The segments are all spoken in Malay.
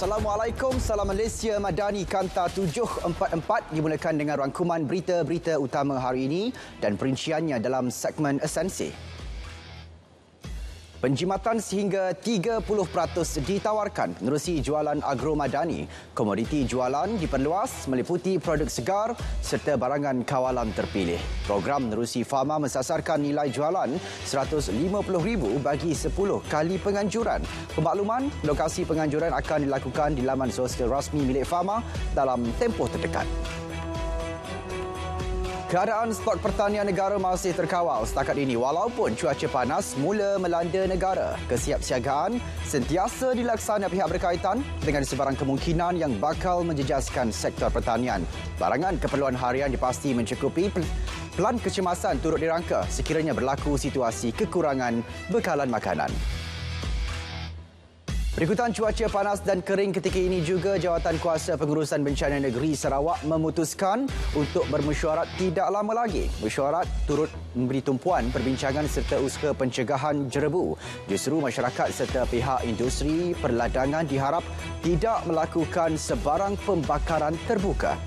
Assalamualaikum, salam Malaysia Madani Kanta 744 dimulakan dengan rangkuman berita-berita utama hari ini dan perinciannya dalam segmen esensi. Penjimatan sehingga 30% ditawarkan menerusi jualan agro madani. Komoditi jualan diperluas meliputi produk segar serta barangan kawalan terpilih. Program menerusi Fama mensasarkan nilai jualan RM150,000 bagi 10 kali penganjuran. Pemakluman lokasi penganjuran akan dilakukan di laman sosial rasmi milik Fama dalam tempoh terdekat. Keadaan stok pertanian negara masih terkawal setakat ini walaupun cuaca panas mula melanda negara. Kesiapsiagaan sentiasa dilaksana pihak berkaitan dengan sebarang kemungkinan yang bakal menjejaskan sektor pertanian. Barangan keperluan harian dipasti mencukupi. Pelan kecemasan turut dirangka sekiranya berlaku situasi kekurangan bekalan makanan. Berikutan cuaca panas dan kering ketika ini juga Jawatan Kuasa Pengurusan Bencana Negeri Sarawak memutuskan untuk bermesyuarat tidak lama lagi. Mesyuarat turut memberi tumpuan perbincangan serta usaha pencegahan jerebu. Justru masyarakat serta pihak industri perladangan diharap tidak melakukan sebarang pembakaran terbuka.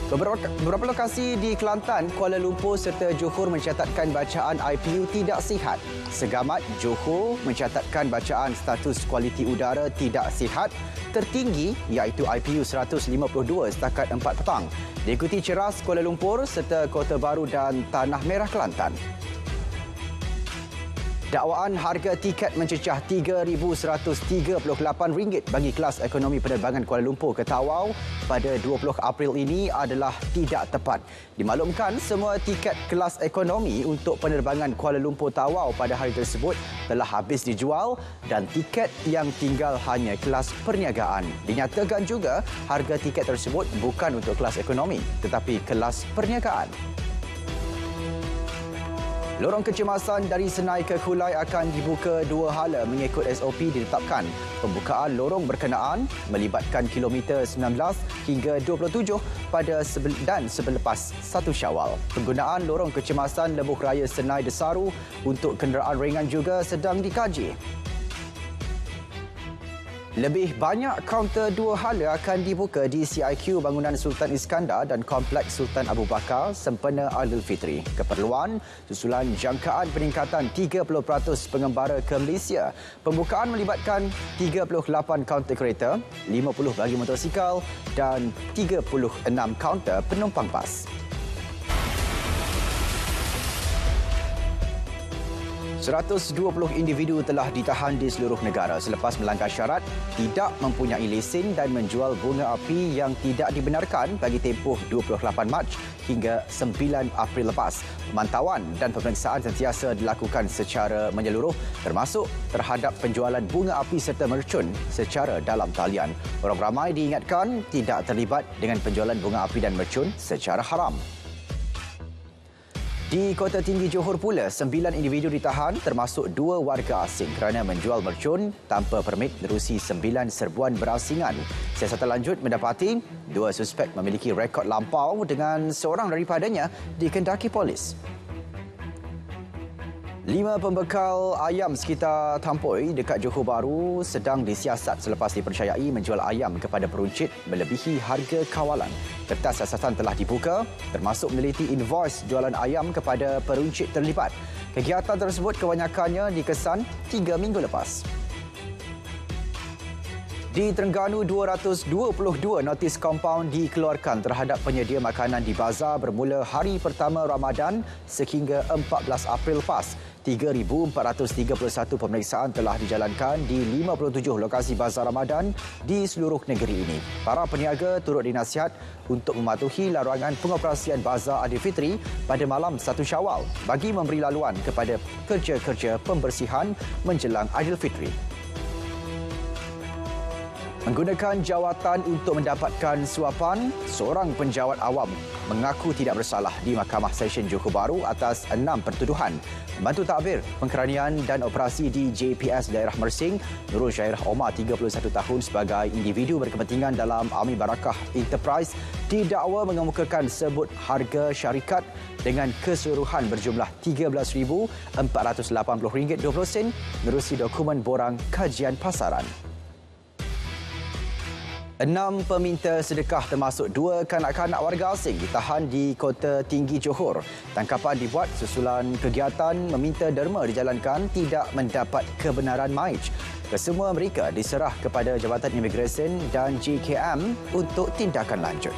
Beberapa lokasi di Kelantan, Kuala Lumpur serta Johor mencatatkan bacaan IPU tidak sihat. Segamat Johor mencatatkan bacaan status kualiti udara tidak sihat tertinggi iaitu IPU 152 setakat 4 petang. Diikuti Ceras Kuala Lumpur serta Kota Baru dan Tanah Merah Kelantan. Dakwaan harga tiket mencecah RM3,138 bagi kelas ekonomi penerbangan Kuala Lumpur ke Tawau pada 20 April ini adalah tidak tepat. Dimaklumkan semua tiket kelas ekonomi untuk penerbangan Kuala Lumpur Tawau pada hari tersebut telah habis dijual dan tiket yang tinggal hanya kelas perniagaan. Dinyatakan juga harga tiket tersebut bukan untuk kelas ekonomi tetapi kelas perniagaan. Lorong kecemasan dari Senai ke Kulai akan dibuka dua hala mengikut SOP ditetapkan. Pembukaan lorong berkenaan melibatkan kilometer 19 hingga 27 pada dan selepas 1 Syawal. Penggunaan lorong kecemasan Lebuh Raya Senai Desaru untuk kenderaan ringan juga sedang dikaji. Lebih banyak kaunter dua hala akan dibuka di CIQ Bangunan Sultan Iskandar dan Kompleks Sultan Abu Bakar sempena Aidilfitri. Keperluan susulan jangkaan peningkatan 30% pengembara ke Malaysia. Pembukaan melibatkan 38 kaunter kereta, 50 bagi motosikal dan 36 kaunter penumpang bas. 120 individu telah ditahan di seluruh negara selepas melanggar syarat tidak mempunyai lesen dan menjual bunga api yang tidak dibenarkan bagi tempoh 28 Mac hingga 9 April lepas. Pemantauan dan pemeriksaan sentiasa dilakukan secara menyeluruh termasuk terhadap penjualan bunga api serta mercun secara dalam talian. Orang ramai diingatkan tidak terlibat dengan penjualan bunga api dan mercun secara haram. Di Kota Tinggi Johor pula, 9 individu ditahan termasuk 2 warga asing kerana menjual mercun tanpa permit menerusi 9 serbuan berasingan. Siasatan lanjut mendapati 2 suspek memiliki rekod lampau dengan seorang daripadanya dikendaki polis. 5 pembekal ayam sekitar Tampoi dekat Johor Bahru sedang disiasat selepas dipercayai menjual ayam kepada peruncit melebihi harga kawalan. Kertas siasatan telah dibuka termasuk meneliti invoice jualan ayam kepada peruncit terlibat. Kegiatan tersebut kebanyakannya dikesan 3 minggu lepas. Di Terengganu, 222 notis kompaun dikeluarkan terhadap penyedia makanan di bazar bermula hari pertama Ramadan sehingga 14 April lepas. 3,431 pemeriksaan telah dijalankan di 57 lokasi bazar Ramadan di seluruh negeri ini. Para peniaga turut dinasihat untuk mematuhi larangan pengoperasian bazar Aidilfitri pada malam 1 Syawal bagi memberi laluan kepada kerja-kerja pembersihan menjelang Aidilfitri. Menggunakan jawatan untuk mendapatkan suapan, seorang penjawat awam mengaku tidak bersalah di Mahkamah Session Johor Bahru atas 6 pertuduhan. Pembantu Takbir Pengkeranian dan Operasi di JPS Daerah Mersing, Nurul Syairah Omar, 31 tahun, sebagai individu berkepentingan dalam Ami Barakah Enterprise didakwa mengemukakan sebut harga syarikat dengan keseluruhan berjumlah RM13,480.20 menerusi dokumen borang kajian pasaran. 6 peminta sedekah termasuk 2 kanak-kanak warga asing ditahan di Kota Tinggi Johor. Tangkapan dibuat susulan kegiatan meminta derma dijalankan tidak mendapat kebenaran MAIJ. Kesemua mereka diserah kepada Jabatan Imigresen dan JKM untuk tindakan lanjut.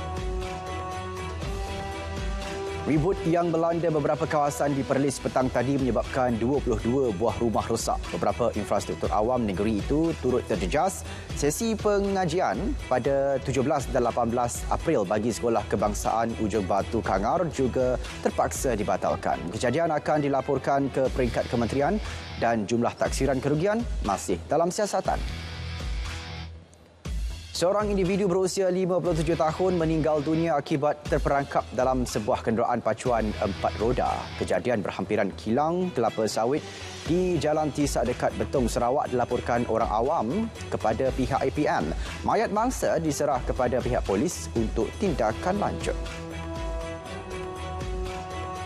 Ribut yang melanda beberapa kawasan di Perlis petang tadi menyebabkan 22 buah rumah rosak. Beberapa infrastruktur awam negeri itu turut terjejas. Sesi pengajian pada 17 dan 18 April bagi Sekolah Kebangsaan Ujung Batu Kangar juga terpaksa dibatalkan. Kejadian akan dilaporkan ke peringkat kementerian dan jumlah taksiran kerugian masih dalam siasatan. Seorang individu berusia 57 tahun meninggal dunia akibat terperangkap dalam sebuah kenderaan pacuan 4 roda. Kejadian berhampiran kilang kelapa sawit di Jalan Tisak dekat Betong, Sarawak dilaporkan orang awam kepada pihak APM. Mayat mangsa diserah kepada pihak polis untuk tindakan lanjut.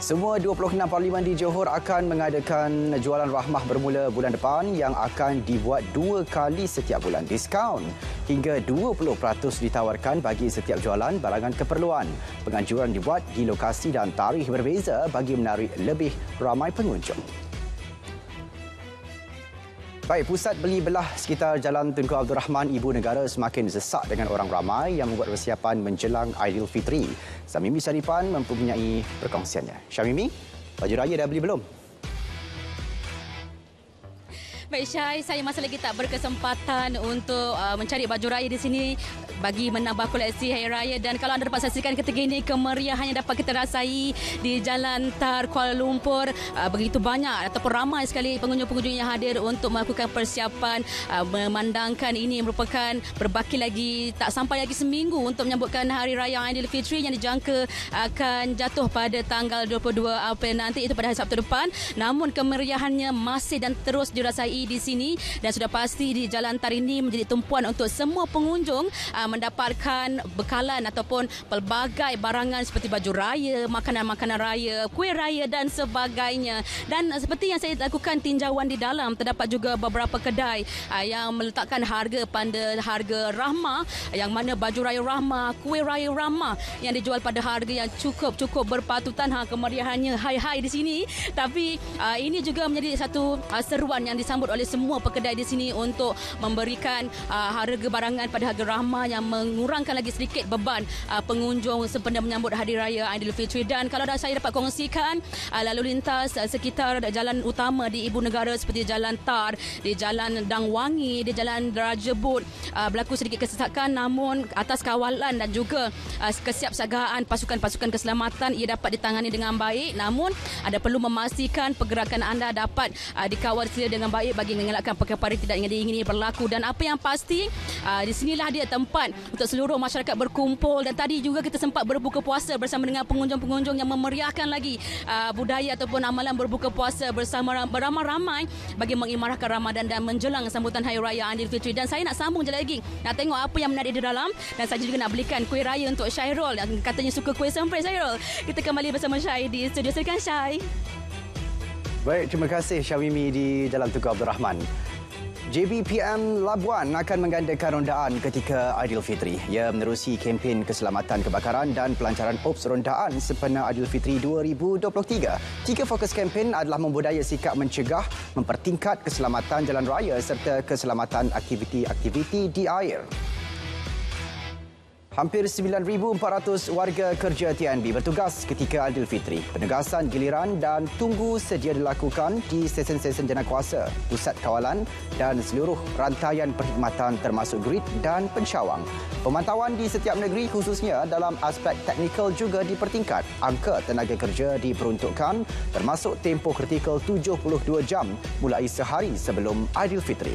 Semua 26 parlimen di Johor akan mengadakan jualan rahmah bermula bulan depan yang akan dibuat 2 kali setiap bulan. Diskaun hingga 20% ditawarkan bagi setiap jualan barangan keperluan. Penganjuran dibuat di lokasi dan tarikh berbeza bagi menarik lebih ramai pengunjung. Baik, pusat beli belah sekitar Jalan Tunku Abdul Rahman Ibu Negara semakin sesak dengan orang ramai yang membuat persiapan menjelang Aidilfitri. Syamimi Syarifan mempunyai perkongsiannya. Syamimi, baju raya dah beli belum? Baik Syai, saya masih lagi tak berkesempatan untuk mencari baju raya di sini bagi menambah koleksi Hari Raya. Dan kalau anda dapat saksikan ketika ini, kemeriahan yang dapat kita rasai di Jalan TAR Kuala Lumpur. Begitu banyak ataupun ramai sekali pengunjung-pengunjung yang hadir untuk melakukan persiapan memandangkan ini merupakan berbaki lagi tak sampai lagi seminggu untuk menyambutkan Hari Raya Aidilfitri yang dijangka akan jatuh pada tanggal 22 April nanti, itu pada hari Sabtu depan. Namun kemeriahannya masih dan terus dirasai di sini dan sudah pasti di Jalan TAR ini menjadi tumpuan untuk semua pengunjung mendapatkan bekalan ataupun pelbagai barangan seperti baju raya, makanan-makanan raya, kuih raya dan sebagainya. Dan seperti yang saya lakukan tinjauan di dalam, terdapat juga beberapa kedai yang meletakkan harga pada harga rahmah, yang mana baju raya rahmah, kuih raya rahmah yang dijual pada harga yang cukup berpatutan. Kemeriahannya hai-hai di sini. Tapi ini juga menjadi satu seruan yang disambut oleh semua pekedai di sini untuk memberikan harga barangan pada harga rahmah yang mengurangkan lagi sedikit beban pengunjung sempena menyambut Hari Raya Aidilfitri. Dan kalau saya dapat kongsikan lalu lintas sekitar jalan utama di Ibu Negara seperti Jalan TAR, di Jalan Dang Wangi, di Jalan Raja But berlaku sedikit kesesakan, namun atas kawalan dan juga kesiapsiagaan pasukan-pasukan keselamatan ia dapat ditangani dengan baik. Namun ada perlu memastikan pergerakan anda dapat dikawal dengan baik bagi mengelakkan perkara tidak ingin diingini berlaku. Dan apa yang pasti, di sinilah dia tempat untuk seluruh masyarakat berkumpul. Dan tadi juga kita sempat berbuka puasa bersama dengan pengunjung-pengunjung yang memeriahkan lagi budaya ataupun amalan berbuka puasa bersama beramai-ramai bagi mengimarahkan Ramadan dan menjelang sambutan Hari Raya Aidilfitri. Dan saya nak sambung je lagi, nak tengok apa yang menarik di dalam. Dan saya juga nak belikan kuih raya untuk Syairul yang katanya suka kuih semprit. Syairul, kita kembali bersama Syai di studio. Silakan Syai. Baik, terima kasih Syamimi di Jalan Tunku Abdul Rahman. JBPM Labuan akan menggandakan rondaan ketika Aidilfitri. Ia menerusi kempen keselamatan kebakaran dan pelancaran OPS rondaan sempena Aidilfitri 2023. 3 fokus kempen adalah membudaya sikap mencegah, mempertingkat keselamatan jalan raya serta keselamatan aktiviti-aktiviti di air. Hampir 9,400 warga kerja TNB bertugas ketika Aidilfitri. Penegasan giliran dan tunggu sedia dilakukan di stesen-stesen jenayah pusat kawalan dan seluruh rantaian perkhidmatan termasuk grid dan pensyawang. Pemantauan di setiap negeri khususnya dalam aspek teknikal juga dipertingkat. Angka tenaga kerja diperuntukkan termasuk tempoh kritikal 72 jam mulai sehari sebelum Aidilfitri.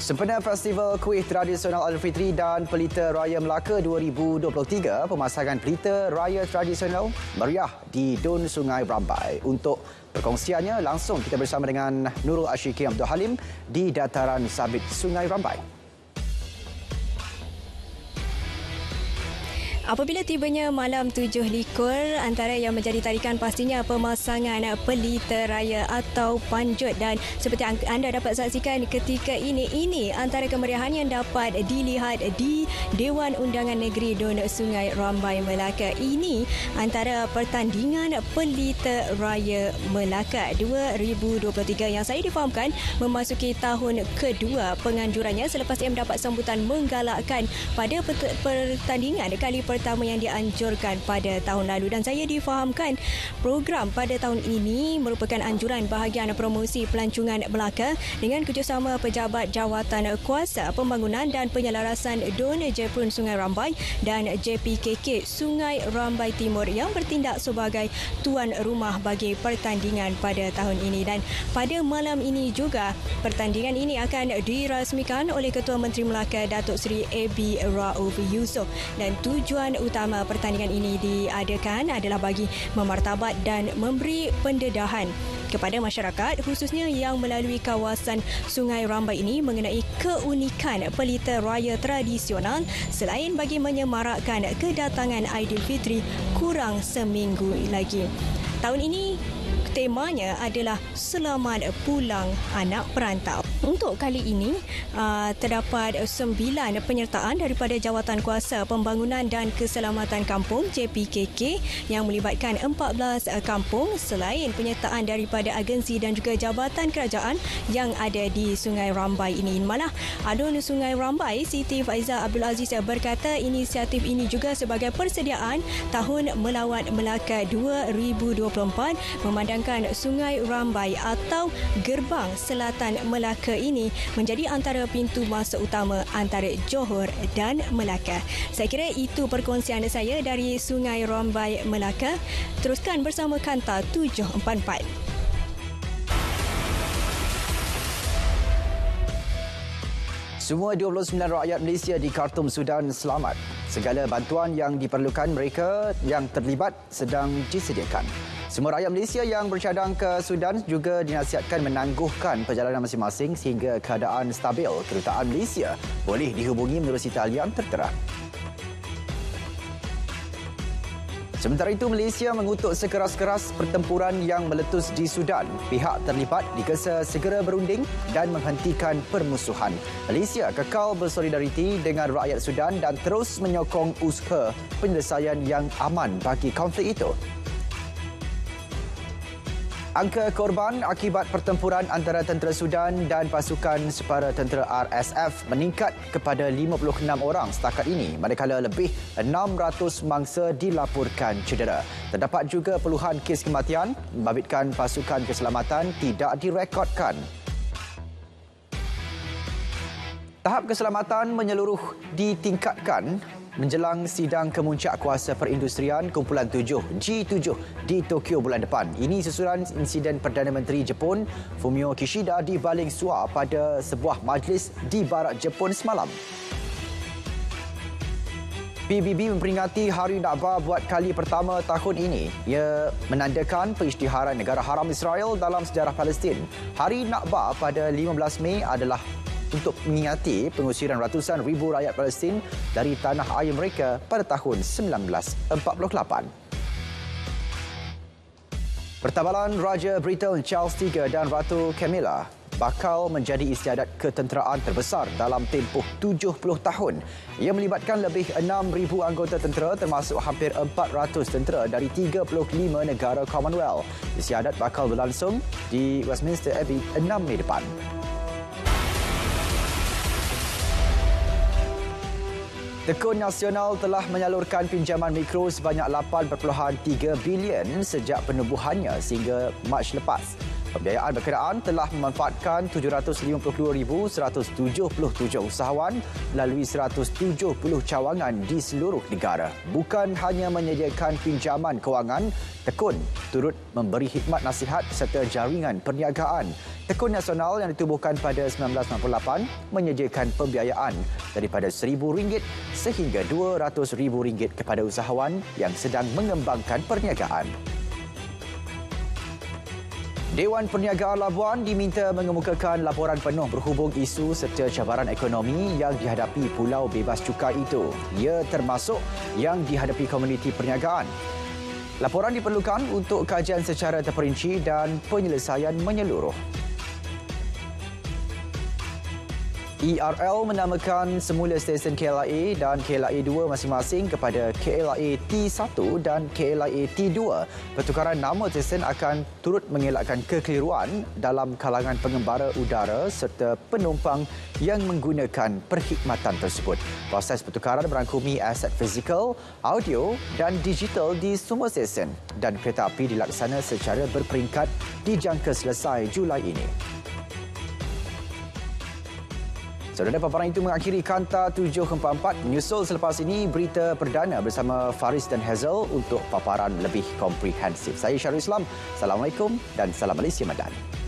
Sempena Festival Kuih Tradisional Aidilfitri dan Pelita Raya Melaka 2023, pemasangan Pelita Raya Tradisional meriah di Dun Sungai Rambai. Untuk perkongsiannya, langsung kita bersama dengan Nurul Ashiki Abdul Halim di dataran sabit Sungai Rambai. Apabila tibanya malam 7 likur, antara yang menjadi tarikan pastinya pemasangan pelita raya atau panjut, dan seperti anda dapat saksikan ketika ini antara kemeriahan yang dapat dilihat di Dewan Undangan Negeri Dun Sungai Rambai Melaka. Ini antara pertandingan pelita raya Melaka 2023 yang saya difahamkan memasuki tahun kedua penganjurannya selepas ia mendapat sambutan menggalakkan pada pertandingan kali pertama yang dianjurkan pada tahun lalu. Dan saya difahamkan program pada tahun ini merupakan anjuran bahagian promosi pelancongan Melaka dengan kerjasama Pejabat Jawatan Kuasa Pembangunan dan Penyelarasan Dun Jepun Sungai Rambai dan JPKK Sungai Rambai Timur yang bertindak sebagai tuan rumah bagi pertandingan pada tahun ini. Dan pada malam ini juga pertandingan ini akan dirasmikan oleh Ketua Menteri Melaka Datuk Seri A.B. Rauf Yusof, dan tujuan utama pertandingan ini diadakan adalah bagi memartabat dan memberi pendedahan kepada masyarakat khususnya yang melalui kawasan Sungai Rambai ini mengenai keunikan pelita raya tradisional selain bagi menyemarakkan kedatangan Aidilfitri kurang seminggu lagi. Tahun ini temanya adalah Selamat Pulang Anak Perantau. Untuk kali ini terdapat 9 penyertaan daripada Jawatan Kuasa Pembangunan dan Keselamatan Kampung JPKK yang melibatkan 14 kampung selain penyertaan daripada agensi dan juga jabatan kerajaan yang ada di Sungai Rambai ini. Malah Adun Sungai Rambai Siti Faizah Abdul Aziz berkata inisiatif ini juga sebagai persediaan Tahun Melawat Melaka 2024 memandangkan Sungai Rambai atau Gerbang Selatan Melaka ini menjadi antara pintu masuk utama antara Johor dan Melaka. Saya kira itu perkongsian saya dari Sungai Rambai Melaka. Teruskan bersama Kanta 744. Semua 29 rakyat Malaysia di Khartoum, Sudan selamat. Segala bantuan yang diperlukan mereka yang terlibat sedang disediakan. Semua rakyat Malaysia yang bercadang ke Sudan juga dinasihatkan menangguhkan perjalanan masing-masing sehingga keadaan stabil. Kedutaan Malaysia boleh dihubungi menerusi talian tertera. Sementara itu, Malaysia mengutuk sekeras-keras pertempuran yang meletus di Sudan. Pihak terlibat digesa segera berunding dan menghentikan permusuhan. Malaysia kekal bersolidariti dengan rakyat Sudan dan terus menyokong usaha penyelesaian yang aman bagi konflik itu. Angka korban akibat pertempuran antara tentera Sudan dan pasukan separa tentera RSF meningkat kepada 56 orang setakat ini, manakala lebih 600 mangsa dilaporkan cedera. Terdapat juga puluhan kes kematian, membabitkan pasukan keselamatan tidak direkodkan. Tahap keselamatan menyeluruh ditingkatkan menjelang sidang kemuncak kuasa perindustrian kumpulan 7 G7 di Tokyo bulan depan. Ini susulan insiden Perdana Menteri Jepun Fumio Kishida dibaling suar pada sebuah majlis di barat Jepun semalam. PBB memperingati Hari Nakba buat kali pertama tahun ini. Ia menandakan perisytiharan negara haram Israel dalam sejarah Palestin. Hari Nakba pada 15 Mei adalah untuk mengingati pengusiran ratusan ribu rakyat Palestin dari tanah air mereka pada tahun 1948. Pertabalan Raja Britain Charles III dan Ratu Camilla bakal menjadi istiadat ketenteraan terbesar dalam tempoh 70 tahun. Ia melibatkan lebih 6,000 anggota tentera termasuk hampir 400 tentera dari 35 negara Commonwealth. Istiadat bakal berlangsung di Westminster Abbey 6 Mei depan. Tekun Nasional telah menyalurkan pinjaman mikro sebanyak 8.3 bilion sejak penubuhannya sehingga Mac lepas. Pembiayaan berkenaan telah memanfaatkan 752,177 usahawan melalui 170 cawangan di seluruh negara. Bukan hanya menyediakan pinjaman kewangan, Tekun turut memberi khidmat nasihat serta jaringan perniagaan. Tekun Nasional yang ditubuhkan pada 1998 menyediakan pembiayaan daripada RM1,000 sehingga RM200,000 kepada usahawan yang sedang mengembangkan perniagaan. Dewan Perniagaan Labuan diminta mengemukakan laporan penuh berhubung isu serta cabaran ekonomi yang dihadapi Pulau Bebas Cukai itu. Ia termasuk yang dihadapi komuniti perniagaan. Laporan diperlukan untuk kajian secara terperinci dan penyelesaian menyeluruh. ERL menamakan semula stesen KLIA dan KLIA 2 masing-masing kepada KLIA T1 dan KLIA T2. Pertukaran nama stesen akan turut mengelakkan kekeliruan dalam kalangan pengembara udara serta penumpang yang menggunakan perkhidmatan tersebut. Proses pertukaran merangkumi aset fizikal, audio dan digital di semua stesen dan kereta api dilaksana secara berperingkat dijangka selesai Julai ini. Saudara, paparan itu mengakhiri Kanta 744. Menyusul selepas ini berita perdana bersama Faris dan Hazel untuk paparan lebih komprehensif. Saya Syarul Islam. Assalamualaikum dan salam Malaysia Madani.